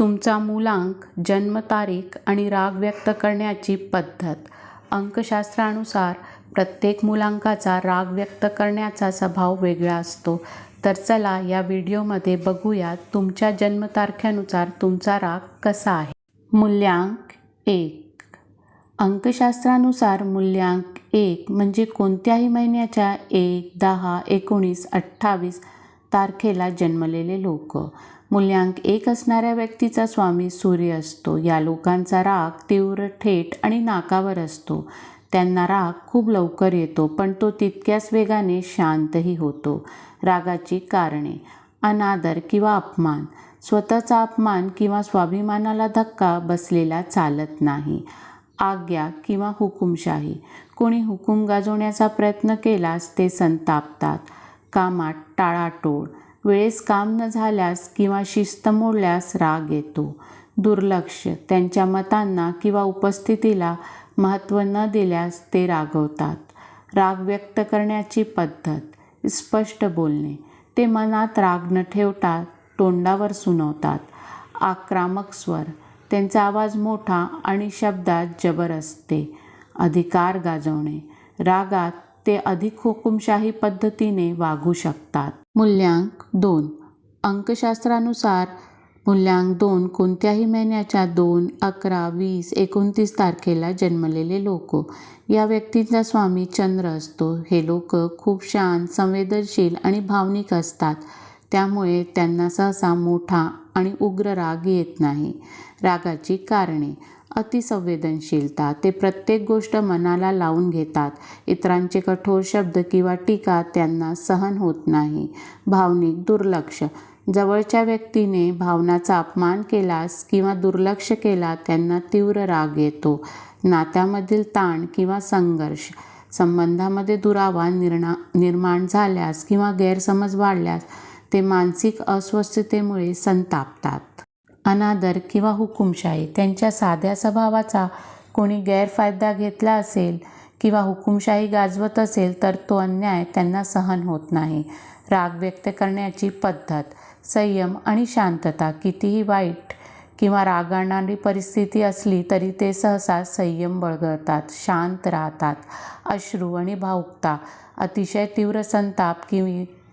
तुमचा मूलांक, जन्मतारीख आणि राग व्यक्त करण्याची पद्धत. अंकशास्त्रानुसार प्रत्येक मूलांकाचा राग व्यक्त करण्याचा स्वभाव वेगळा असतो. तर चला या व्हिडिओमध्ये बघूया तुमच्या जन्मतारखेनुसार तुमचा राग कसा आहे. मूल्यांक 1. अंकशास्त्रानुसार मूल्यांक 1 म्हणजे कोणत्याही महिन्याच्या 1, 10, 19, 28 तारखेला जन्मलेले लोक. मूल्यांक 1 असणाऱ्या व्यक्तीचा स्वामी सूर्य असतो. या लोकांचा राग तीव्र, थेट आणि नाकावर असतो. त्यांना राग खूप लवकर येतो, पण तो तितक्याच वेगाने शांतही होतो. रागाची कारणे: अनादर किंवा अपमान. स्वतःचा अपमान किंवा स्वाभिमानाला धक्का बसलेला चालत नाही. आज्ञा किंवा हुकुमशाही. कोणी हुकूम गाजवण्याचा प्रयत्न केल्यास ते संतापतात. कामात टाळाटोळ. वेळेस काम न झाल्यास किंवा शिस्त मोडल्यास राग येतो. दुर्लक्ष. त्यांच्या मतांना किंवा उपस्थितीला महत्त्व न दिल्यास ते रागवतात. राग व्यक्त करण्याची पद्धत: स्पष्ट बोलणे. ते मनात राग न ठेवता तोंडावर सुनावतात. आक्रमक स्वर. त्यांचा आवाज मोठा आणि शब्दात जबर असते. अधिकार गाजवणे. रागात ते अधिक हुकुमशाही पद्धतीने वागू शकतात. मूल्यांक 2. अंकशास्त्रानुसार मूल्यांक 2 कोणत्याही महिन्याच्या 2, 11, 20, 29 तारखेला जन्मलेले लोक. या व्यक्तींचा स्वामी चंद्र असतो. हे लोक खूप शांत, संवेदनशील आणि भावनिक असतात. त्यामुळे त्यांना सहसा मोठा आणि उग्र राग येत नाही. रागाची कारणे: अतिसंवेदनशीलता. ते प्रत्येक गोष्ट मनाला लावून घेतात. इतरांचे कठोर शब्द किंवा टीका त्यांना सहन होत नाही. भावनिक दुर्लक्ष. जवळच्या व्यक्तीने भावनांचा अपमान केल्यास किंवा दुर्लक्ष केला त्यांना तीव्र राग येतो. नात्यामधील ताण किंवा संघर्ष. संबंधामध्ये दुरावा निर्माण झाल्यास किंवा गैरसमज वाढल्यास ते मानसिक अस्वस्थतेमुळे संतापतात. अनादर किंवा हुकुमशाही. त्यांच्या साध्या स्वभावाचा कोणी गैरफायदा घेतला असेल किंवा हुकुमशाही गाजवत असेल तर तो अन्याय त्यांना सहन होत नाही. राग व्यक्त करण्याची पद्धत: संयम आणि शांतता. कितीही वाईट किंवा राग आणणारी परिस्थिती असली तरी ते सहसा संयम बाळगतात, शांत राहतात. अश्रू आणि भावुकता. अतिशय तीव्र संताप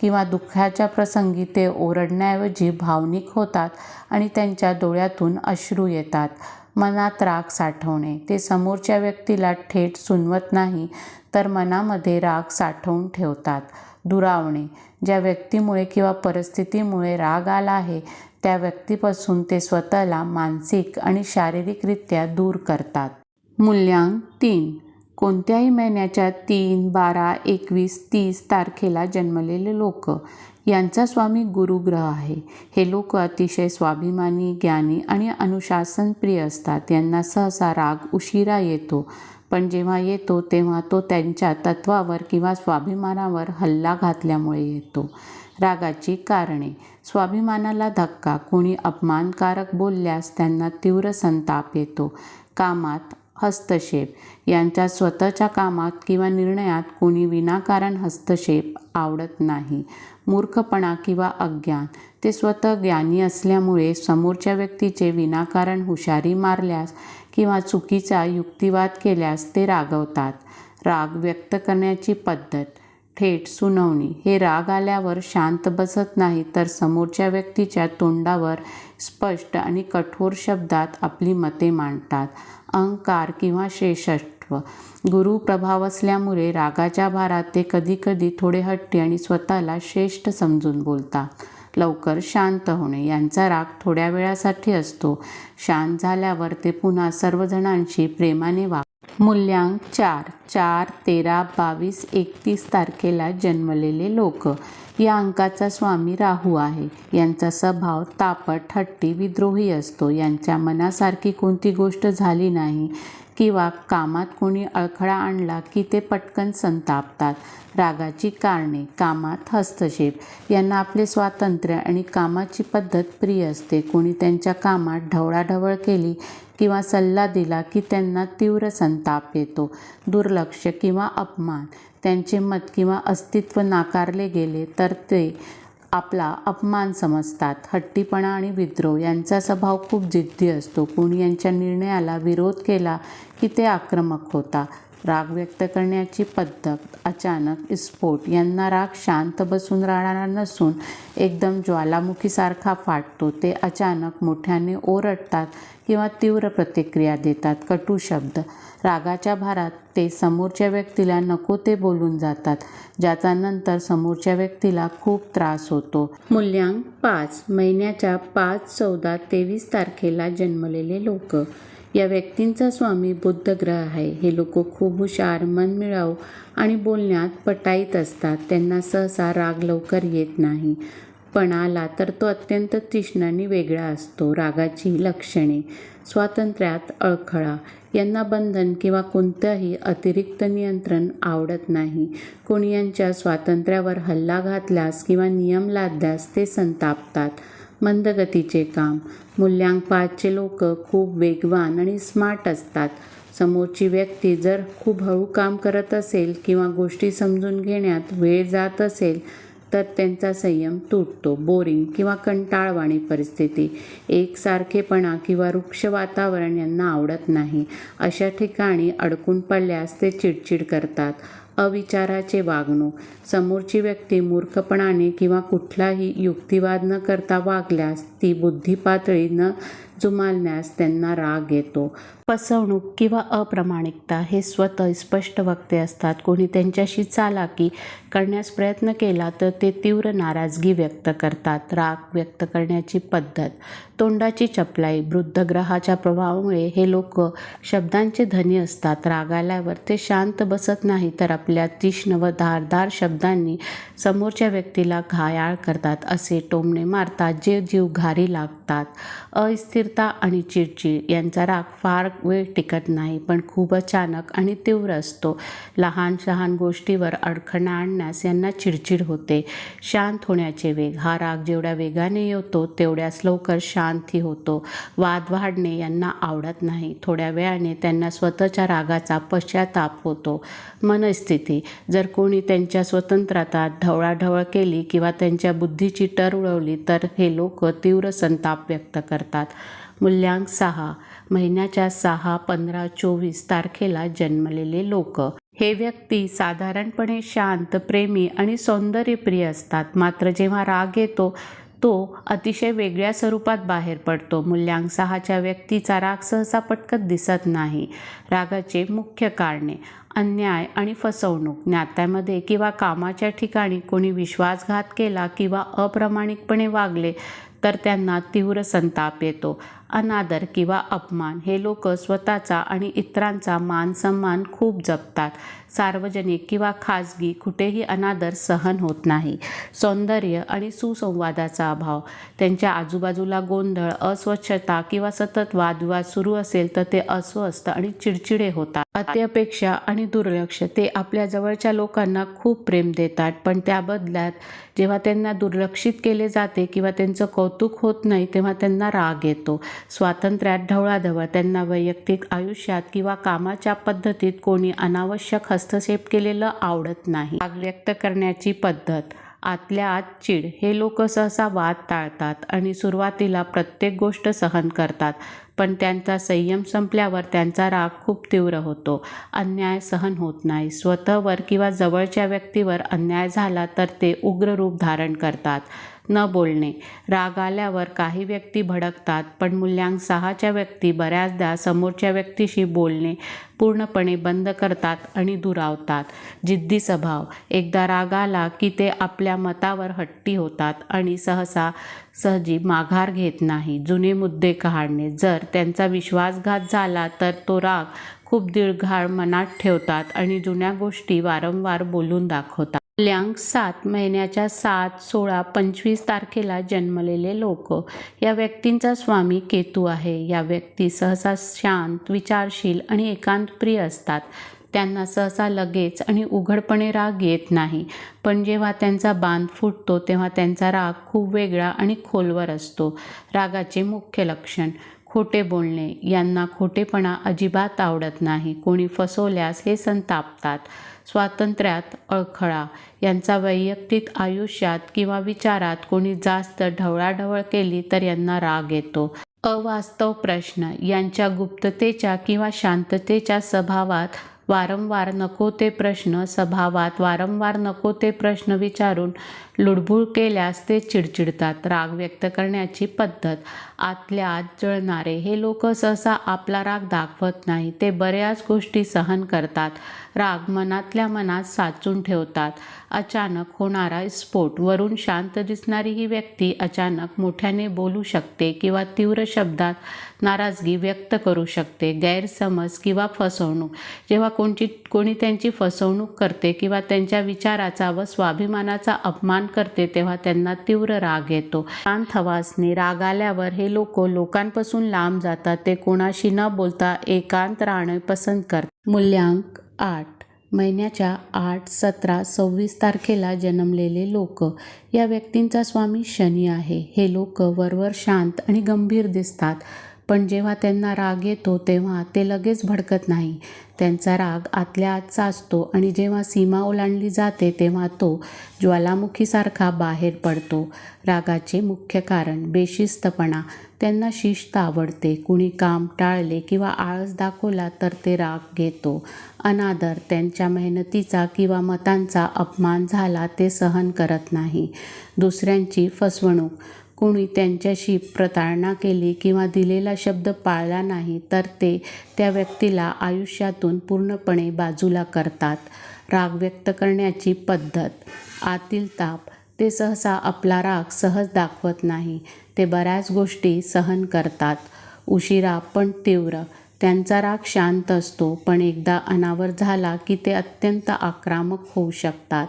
किंवा दुःखाच्या प्रसंगी ते ओरडण्याऐवजी भावनिक होतात आणि त्यांच्या डोळ्यातून अश्रू येतात. मनात राग साठवणे. ते समोरच्या व्यक्तीला थेट सुनवत नाही तर मनामध्ये राग साठवून ठेवतात. दुरावणे. ज्या व्यक्तीमुळे किंवा परिस्थितीमुळे राग आला आहे त्या व्यक्तीपासून ते स्वतःला मानसिक आणि शारीरिकरित्या दूर करतात. मूल्यांक 3 कोणत्याही महिन्याच्या 3, 12, 21, 30 तारखेला जन्मलेले लोक. यांचा स्वामी गुरुग्रह आहे. हे लोक अतिशय स्वाभिमानी, ज्ञानी आणि अनुशासनप्रिय असतात. यांना सहसा राग उशिरा येतो, पण जेव्हा येतो तेव्हा तो त्यांच्या तत्वावर किंवा स्वाभिमानावर हल्ला घातल्यामुळे येतो. रागाची कारणे: स्वाभिमानाला धक्का. कोणी अपमानकारक बोलल्यास त्यांना तीव्र संताप येतो. कामात हस्तक्षेप. यांच्या स्वतःच्या कामात किंवा निर्णयात कोणी विनाकारण हस्तक्षेप आवडत नाही. मूर्खपणा किंवा अज्ञान. ते स्वतः ज्ञानी असल्यामुळे समोरच्या व्यक्तीचे विनाकारण हुशारी मारल्यास किंवा चुकीचा युक्तिवाद केल्यास ते रागवतात. राग व्यक्त करण्याची पद्धत: थेट सुनावणी. हे राग आल्यावर शांत बसत नाही तर समोरच्या व्यक्तीच्या तोंडावर स्पष्ट आणि कठोर शब्दात आपली मते मांडतात. अहंकार किंवा श्रेष्ठत्व. गुरु प्रभाव असल्यामुळे रागाच्या भारात ते कधीकधी थोडे हट्टी आणि स्वतःला श्रेष्ठ समजून बोलतात. लवकर शांत होणे. यांचा राग थोड्या वेळासाठी असतो. शांत झाल्यावर ते पुन्हा सर्वजणांशी प्रेमाने वागतात. मूल्यांक 4. 4, 13, 22, 31 तारखेला जन्मलेले लोक. या अंकाचा स्वामी राहू आहे. यांचा स्वभाव तापट, हट्टी, विद्रोही असतो. यांच्या मनासारखी कोणती गोष्ट झाली नाही किंवा कामात कोणी अडथळा आणला की ते पटकन संतापतात. रागाची कारणे: कामात हस्तक्षेप. यांना आपले स्वातंत्र्य आणि कामाची पद्धत प्रिय असते. कोणी त्यांच्या कामात ढवळाढवळ केली किंवा सल्ला दिला की त्यांना तीव्र संताप येतो. दुर्लक्ष किंवा अपमान. त्यांचे मत किंवा अस्तित्व नाकारले गेले तर ते आपला अपमान समजतात. हट्टीपणा आणि विद्रोह यांचा स्वभाव खूप जिद्दी असतो. कोणी यांच्या निर्णयाला विरोध केला की ते आक्रमक होता. राग व्यक्त करण्याची पद्धत अचानक स्फोट. यांना राग शांत बसून राहणारा नसून एकदम ज्वालामुखीसारखा फाटतो. ते अचानक मोठ्याने ओरडतात किंवा तीव्र प्रतिक्रिया देतात. कटू शब्द. रागाच्या भारात ते समोरच्या व्यक्तीला नको ते बोलून जातात, ज्याचा नंतर समोरच्या व्यक्तीला खूप त्रास होतो. मूल्यांक 5. महिन्याच्या 5, 14, 23 तारखेला जन्मलेले लोक. या व्यक्तींचा स्वामी बुध ग्रह आहे. हे लोक खूप हुशार, मनमिळाऊ आणि बोलण्यात पटाईत असतात. त्यांना सहसा राग लवकर येत नाही, पण आला तर तो अत्यंत तीक्ष्ण आणि वेगळा असतो. रागाची लक्षणे. स्वातंत्र्यात अडखळा. यांना बंधन किंवा कोणतंही अतिरिक्त नियंत्रण आवडत नाही. कोणी यांच्या स्वातंत्र्यावर हल्ला घातल्यास किंवा नियम लादल्यास ते संतापतात. मंदगतीचे काम. मूल्यांक 5चे लोक खूप वेगवान आणि स्मार्ट असतात. समोरची व्यक्ती जर खूप हळू काम करत असेल किंवा गोष्टी समजून घेण्यात वेळ जात असेल तर त्यांचा संयम तुटतो. बोरिंग किंवा कंटाळवाणी परिस्थिती. एकसारखेपणा किंवा रुक्ष वातावरण यांना आवडत नाही. अशा ठिकाणी अडकून पडल्यास ते चिडचिड करतात. अविचाराचे वागणूक. समोरची व्यक्ती मूर्खपणाने किंवा कुठलाही युक्तिवाद न करता वागल्यास ती बुद्धिपातळी न जुमानल्यास त्यांना राग येतो. फसवणूक किंवा अप्रामाणिकता. हे स्वतः स्पष्ट वक्ते असतात. कोणी त्यांच्याशी चालाकी करण्यास प्रयत्न केला तर ते तीव्र नाराजगी व्यक्त करतात. राग व्यक्त करण्याची पद्धत. तोंडाची चपलाई. बुध ग्रहाच्या प्रभावामुळे हे लोक शब्दांचे धनी असतात. राग आल्यावर ते शांत बसत नाही तर आपल्या तीक्ष्ण व धारदार शब्दांनी समोरच्या व्यक्तीला घायाळ करतात. असे टोमणे मारतात जे जीव घारी लागतात. अस्थिरता आणि चिडचिड. यांचा राग फार वेळ टिकत नाही, पण खूप अचानक आणि तीव्र असतो. लहान लहान गोष्टीवर अडखळा आणण्यास यांना चिडचिड होते. शांत होण्याचे वेग. हा राग जेवढ्या वेगाने येतो तेवढ्याच लवकर शांतही होतो. वाद वाढणे यांना आवडत नाही. थोड्या वेळाने त्यांना स्वतःच्या रागाचा पश्चाताप होतो. मनस्थिती. जर कोणी त्यांच्या स्वतंत्रता ढवळाढवळ केली किंवा त्यांच्या बुद्धीची टर उडवली तर हे लोक तीव्र संताप व्यक्त करतात. मूल्यांक 6. महिन्याच्या 6, 15, 24 तारखेला जन्मलेले लोक. हे व्यक्ती साधारणपणे शांत, प्रेमी आणि सौंदर्यप्रिय असतात. मात्र जेव्हा राग येतो तो अतिशय वेगळ्या स्वरूपात बाहेर पडतो. मूल्यांक 6च्या व्यक्तीचा राग सहसा पटकन दिसत नाही. रागाचे मुख्य कारणे. अन्याय आणि फसवणूक. नात्यामध्ये किंवा कामाच्या ठिकाणी कोणी विश्वासघात केला किंवा अप्रामाणिकपणे वागले तर त्यांना तीव्र संताप येतो. अनादर किंवा अपमान. हे लोक स्वतःचा आणि इतरांचा मानसन्मान खूप जपतात. सार्वजनिक किंवा खाजगी कुठेही अनादर सहन होत नाही. सौंदर्य आणि सुसंवादाचा अभाव. त्यांच्या आजूबाजूला गोंधळ, अस्वच्छता किंवा सतत वादविवाद सुरू असेल तर ते अस्वस्थ आणि चिडचिडे होतात. अति अपेक्षा आणि दुर्लक्ष. ते आपल्या जवळच्या लोकांना खूप प्रेम देतात, पण त्या बदल्यात जेव्हा त्यांना दुर्लक्षित केले जाते किंवा त्यांचं कौतुक होत नाही तेव्हा त्यांना राग येतो. स्वातंत्र्यात ढवळाढवळ. त्यांना वैयक्तिक आयुष्यात किंवा कामाच्या पद्धतीत कोणी अनावश्यक हस्तक्षेप केलेलं आवडत नाही. राग व्यक्त करण्याची पद्धत. आतल्या आत चीड. हे लोक सहसा वाद टाळतात आणि सुरुवातीला प्रत्येक गोष्ट सहन करतात, पण त्यांचा संयम संपल्यावर त्यांचा राग खूप तीव्र होतो. अन्याय सहन होत नाही. स्वतःवर किंवा जवळच्या व्यक्तीवर अन्याय झाला तर ते उग्र रूप धारण करतात. न बोलणे. राग आल्यावर काही व्यक्ती भडकतात, पण मूल्यांक 6च्या व्यक्ती बऱ्याचदा समोरच्या व्यक्तीशी बोलणे पूर्णपणे बंद करतात आणि दुरावतात. जिद्दी स्वभाव. एकदा राग आला की ते आपल्या मतावर हट्टी होतात आणि सहजी माघार घेत नाही. जुने मुद्दे काढणे. जर त्यांचा विश्वासघात झाला तर तो राग खूप दीर्घकाळ मनात ठेवतात आणि जुन्या गोष्टी वारंवार बोलून दाखवतात. मूल्यांक 7. महिन्याच्या 7, 16, 25 तारखेला जन्मलेले लोक. या व्यक्तींचा स्वामी केतू आहे. या व्यक्ती सहसा शांत, विचारशील आणि एकांतप्रिय असतात. त्यांना सहसा लगेच आणि उघडपणे राग येत नाही, पण जेव्हा त्यांचा बांध फुटतो तेव्हा त्यांचा राग खूप वेगळा आणि खोलवर असतो. रागाचे मुख्य लक्षण. खोटे बोलणे यांना खोटेपणा अजिबात आवडत नाही. कोणी फसवल्यास हे संतापतात. स्वातंत्र्यात अडखळा यांचा वैयक्तिक आयुष्यात किंवा विचारात कोणी जास्त ढवळाढवळ केली तर यांना राग येतो. अवास्तव प्रश्न यांच्या गुप्ततेच्या किंवा शांततेच्या स्वभावात वारंवार नको ते प्रश्न विचारून लुडबुड केल्यास ते चिडचिडतात. राग व्यक्त करण्याची पद्धत आतल्या आत जळणारे हे लोक सहसा आपला राग दाखवत नाही. ते बऱ्याच गोष्टी सहन करतात. राग मनातल्या मनात साचून ठेवतात. अचानक होणारा स्फोट वरून शांत दिसणारी ही व्यक्ती अचानक मोठ्याने बोलू शकते किंवा तीव्र शब्दात नाराजगी व्यक्त करू शकते. गैरसमज किंवा फसवणूक जेव्हा कोणी त्यांची फसवणूक करते किंवा त्यांच्या विचाराचा व स्वाभिमानाचा अपमान करते तेव्हा त्यांना तीव्र राग येतो. शांत हवा असणे राग आल्यावर हे लोकांपासून लांब जातात. ते कोणाशी न बोलता एकांत राहणे पसंत करतात. मूल्यांक 8 महिन्याच्या 8, 17, 26 तारखेला जन्मलेले लोक या व्यक्तींचा स्वामी शनी आहे. हे लोक वरवर शांत आणि गंभीर दिसतात, पण जेव्हा त्यांना राग येतो तेव्हा ते लगेच भडकत नाही. त्यांचा राग आतल्या आत साचतो आणि जेव्हा सीमा ओलांडली जाते तेव्हा तो ज्वालामुखीसारखा बाहेर पडतो. रागाचे मुख्य कारण बेशिस्तपणा. त्यांना शिस्त आवडते. कुणी काम टाळले किंवा आळस दाखवला तर ते राग घेतो. अनादर. त्यांच्या मेहनतीचा किंवा मतांचा अपमान झाला ते सहन करत नाही. दुसऱ्यांची फसवणूक. कोणी त्यांच्याशी प्रतारणा केली किंवा दिलेला शब्द पाळला नाही तर ते त्या व्यक्तीला आयुष्यातून पूर्णपणे बाजूला करतात. राग व्यक्त करण्याची पद्धत आतील ताप. ते सहसा आपला राग सहज दाखवत नाही. ते बऱ्याच गोष्टी सहन करतात. उशिरा पण तीव्र. त्यांचा राग शांत असतो, पण एकदा अनावर झाला की ते अत्यंत आक्रमक होऊ शकतात.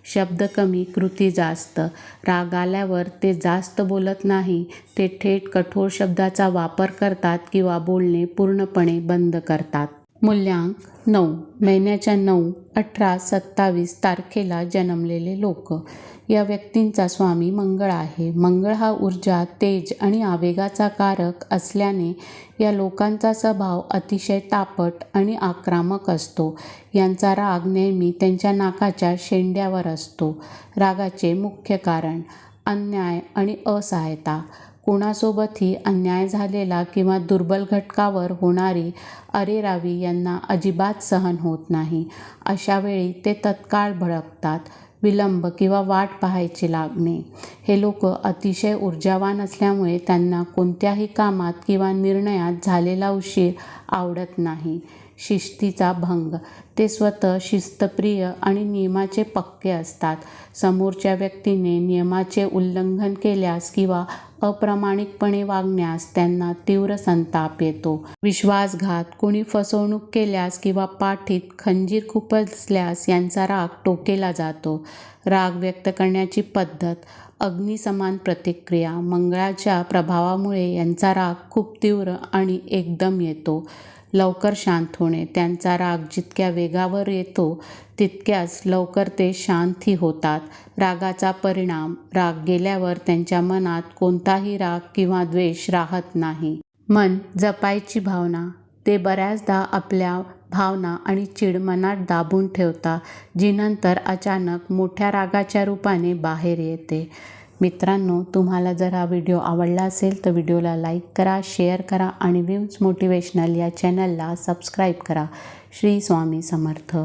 शब्द कमी, कृती जास्त. राग आल्यावर ते जास्त बोलत नाही. ते थेट कठोर शब्दाचा वापर करतात किंवा बोलणे पूर्णपणे बंद करतात. मूल्यांक 9 महिन्याच्या 9, 18, 27 तारखेला जन्मलेले लोक या व्यक्तींचा स्वामी मंगळ आहे. मंगळ हा ऊर्जा, तेज आणि आवेगाचा कारक असल्याने या लोकांचा स्वभाव अतिशय तापट आणि आक्रमक असतो. यांचा राग नेहमी त्यांच्या नाकाच्या शेंड्यावर असतो. रागाचे मुख्य कारण अन्याय आणि असहायता. कोणासोबतही अन्याय झालेला किंवा दुर्बल घटकावर होणारी अरेरावी यांना अजिबात सहन होत नाही. अशा वेळी ते तत्काळ भडकतात. विलंब किंवा वाट पाहायची लागणे. हे लोक अतिशय ऊर्जावान असल्यामुळे त्यांना कोणत्याही कामात किंवा निर्णयात झालेला उशीर आवडत नाही. शिस्तीचा भंग. ते स्वतः शिस्तप्रिय आणि नियमाचे पक्के असतात. समोरच्या व्यक्तीने नियमाचे उल्लंघन केल्यास किंवा अप्रामाणिकपणे वागण्यास त्यांना तीव्र संताप येतो. विश्वासघात. कोणी फसवणूक केल्यास किंवा पाठीत खंजीर खुपसल्यास यांचा राग टोकेला जातो. राग व्यक्त करण्याची पद्धत अग्निसमान प्रतिक्रिया. मंगळाच्या प्रभावामुळे यांचा राग खूप तीव्र आणि एकदम येतो. लवकर शांत होणे. त्यांचा राग जितक्या वेगावर येतो तितक्याच लवकर ते शांतही होतात. रागाचा परिणाम. राग गेल्यावर त्यांच्या मनात कोणताही राग किंवा द्वेष राहत नाही. मन जपायची भावना. ते बऱ्याचदा आपल्या भावना आणि चीड मनात दाबून ठेवतात, जी नंतर अचानक मोठ्या रागाच्या रूपाने बाहेर येते. मित्रांनो, तुम्हाला जर हा व्हिडिओ आवडला असेल तर व्हिडिओला लाईक करा, शेअर करा आणि विम्स मोटिवेशनल या चॅनलला सबस्क्राईब करा. श्री स्वामी समर्थ.